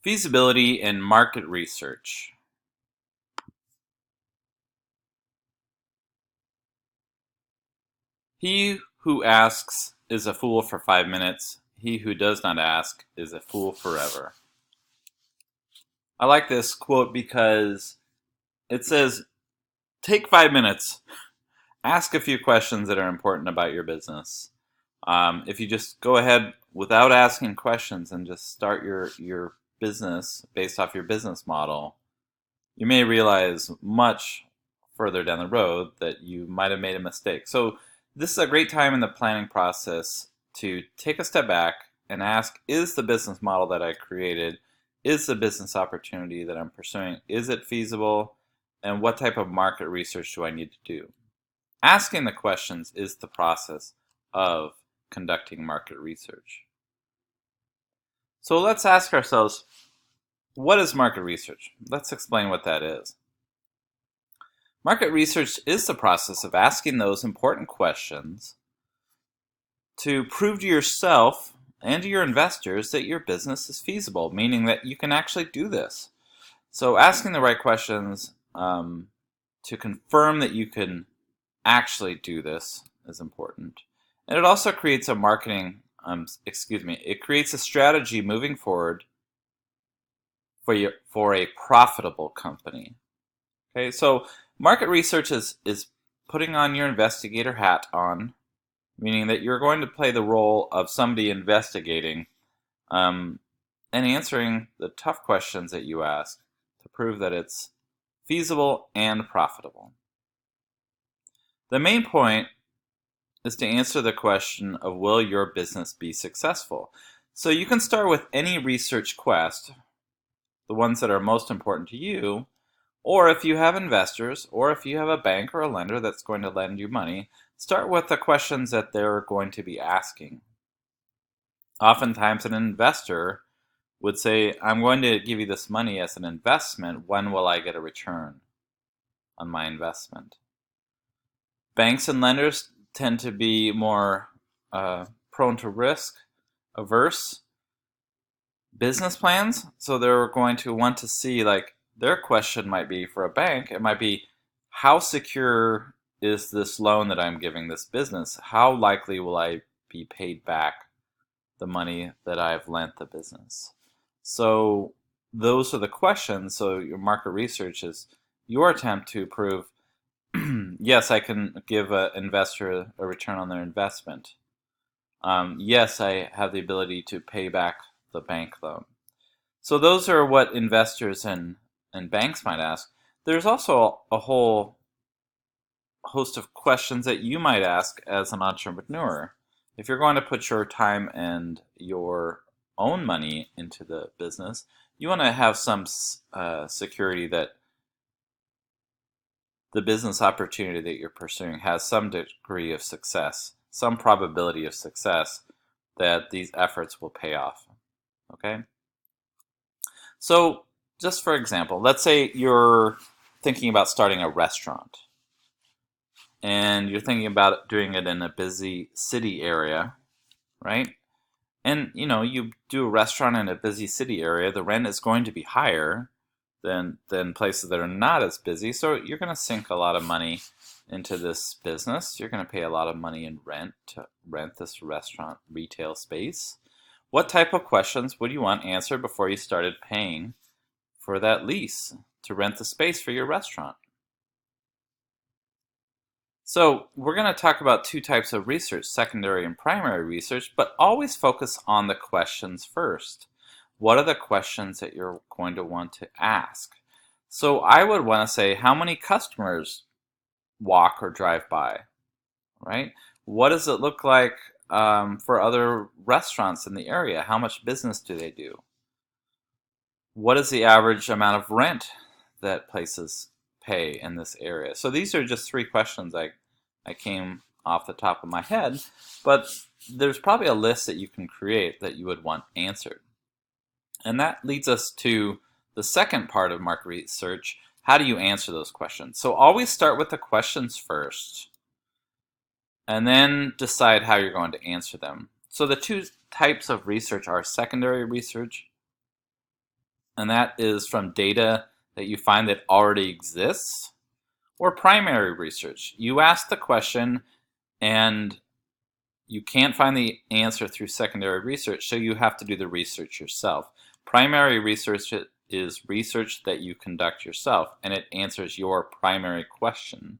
Feasibility and market research. He who asks is a fool for 5 minutes. He who does not ask is a fool forever. I like this quote because it says, take 5 minutes, ask a few questions that are important about your business. If you just go ahead without asking questions and just start your business based off your business model, you may realize much further down the road that you might have made a mistake. So this is a great time in the planning process to take a step back and ask, is the business model that I created, is the business opportunity that I'm pursuing, is it feasible, and what type of market research do I need to do? Asking the questions is the process of conducting market research. So let's ask ourselves, what is market research? Let's explain what that is. Market research is the process of asking those important questions to prove to yourself and to your investors that your business is feasible, meaning that you can actually do this. So asking the right questions to confirm that you can actually do this is important. And it also creates a it creates a strategy moving forward for a profitable company. Okay, so market research is putting on your investigator hat on, meaning that you're going to play the role of somebody investigating and answering the tough questions that you ask to prove that it's feasible and profitable. The main point is to answer the question of, will your business be successful? So you can start with any research quest, the ones that are most important to you, or if you have investors, or if you have a bank or a lender that's going to lend you money, start with the questions that they're going to be asking. Oftentimes an investor would say, I'm going to give you this money as an investment. When will I get a return on my investment? Banks and lenders tend to be more prone to risk averse business plans. So they're going to want to see, like, their question might be, for a bank, it might be, how secure is this loan that I'm giving this business? How likely will I be paid back the money that I've lent the business? So those are the questions. So your market research is your attempt to prove, yes, I can give an investor a return on their investment. Yes, I have the ability to pay back the bank loan. So those are what investors and banks might ask. There's also a whole host of questions that you might ask as an entrepreneur. If you're going to put your time and your own money into the business, you want to have some security that the business opportunity that you're pursuing has some degree of success, some probability of success that these efforts will pay off. Okay? So, just for example, let's say you're thinking about starting a restaurant and you're thinking about doing it in a busy city area, right? And you do a restaurant in a busy city area, the rent is going to be higher than places that are not as busy. So you're going to sink a lot of money into this business. You're going to pay a lot of money in rent to rent this restaurant retail space. What type of questions would you want answered before you started paying for that lease to rent the space for your restaurant? So we're going to talk about two types of research, secondary and primary research, but always focus on the questions first. What are the questions that you're going to want to ask? So I would want to say, how many customers walk or drive by, right? What does it look like for other restaurants in the area? How much business do they do? What is the average amount of rent that places pay in this area? So these are just three questions I came off the top of my head, but there's probably a list that you can create that you would want answered. And that leads us to the second part of market research. How do you answer those questions? So always start with the questions first, and then decide how you're going to answer them. So the two types of research are secondary research and that is from data that you find that already exists, or primary research. You ask the question and you can't find the answer through secondary research, so you have to do the research yourself. Primary research is research that you conduct yourself, and it answers your primary question.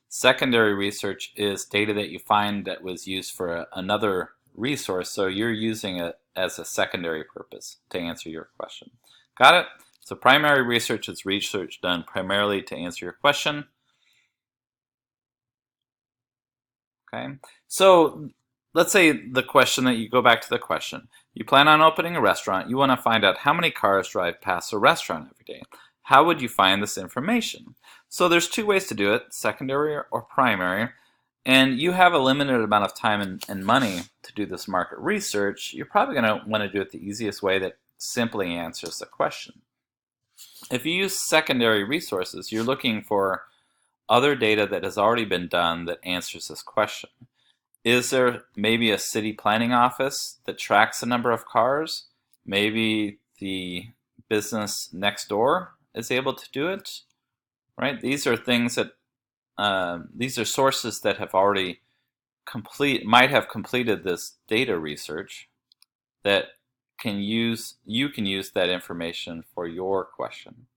Secondary research is data that you find that was used for another resource, so you're using it as a secondary purpose to answer your question. Got it? So primary research is research done primarily to answer your question. Okay, so let's say the question that you go back to the question. You plan on opening a restaurant. You want to find out how many cars drive past a restaurant every day. How would you find this information? So there's two ways to do it, secondary or primary. And you have a limited amount of time and money to do this market research. You're probably going to want to do it the easiest way that simply answers the question. If you use secondary resources, you're looking for other data that has already been done that answers this question. Is there maybe a city planning office that tracks the number of cars? Maybe the business next door is able to do it, right? These are things that, these are sources that have already might have completed this data research that you can use that information for your question.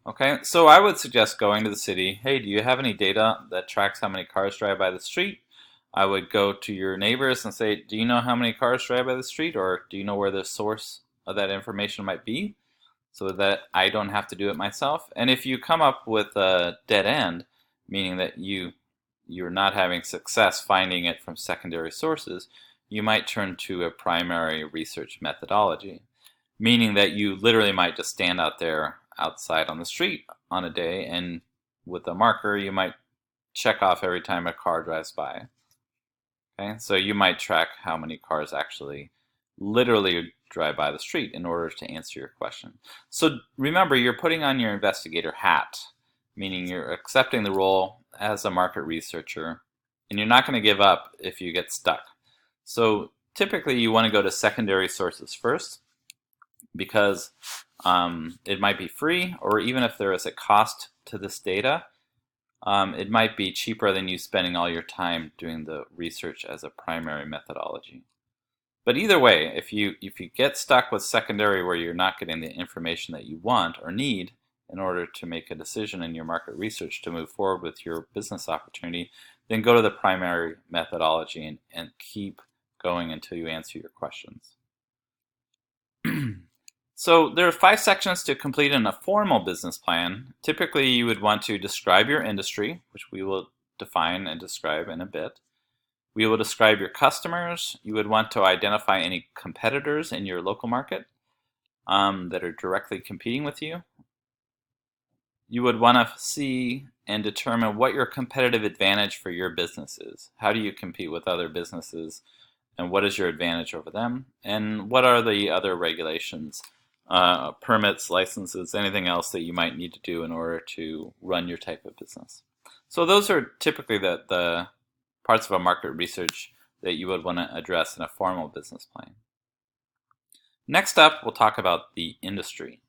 Okay, so I would suggest going to the city. Hey, do you have any data that tracks how many cars drive by the street? I would go to your neighbors and say, do you know how many cars drive by the street, or do you know where the source of that information might be, so that I don't have to do it myself? And if you come up with a dead end, meaning that you're not having success finding it from secondary sources, you might turn to a primary research methodology, meaning that you literally might just stand out there outside on the street on a day, and with a marker you might check off every time a car drives by. Okay, so you might track how many cars actually literally drive by the street in order to answer your question. So remember, you're putting on your investigator hat, meaning you're accepting the role as a market researcher, and you're not going to give up if you get stuck. So typically you want to go to secondary sources first, because it might be free, or even if there is a cost to this data, it might be cheaper than you spending all your time doing the research as a primary methodology. But either way, if you get stuck with secondary where you're not getting the information that you want or need in order to make a decision in your market research to move forward with your business opportunity, then go to the primary methodology and keep going until you answer your questions. So there are 5 sections to complete in a formal business plan. Typically, you would want to describe your industry, which we will define and describe in a bit. We will describe your customers. You would want to identify any competitors in your local market that are directly competing with you. You would want to see and determine what your competitive advantage for your business is. How do you compete with other businesses, and what is your advantage over them? And what are the other regulations, permits, licenses, anything else that you might need to do in order to run your type of business? So those are typically the parts of a market research that you would want to address in a formal business plan. Next up, we'll talk about the industry.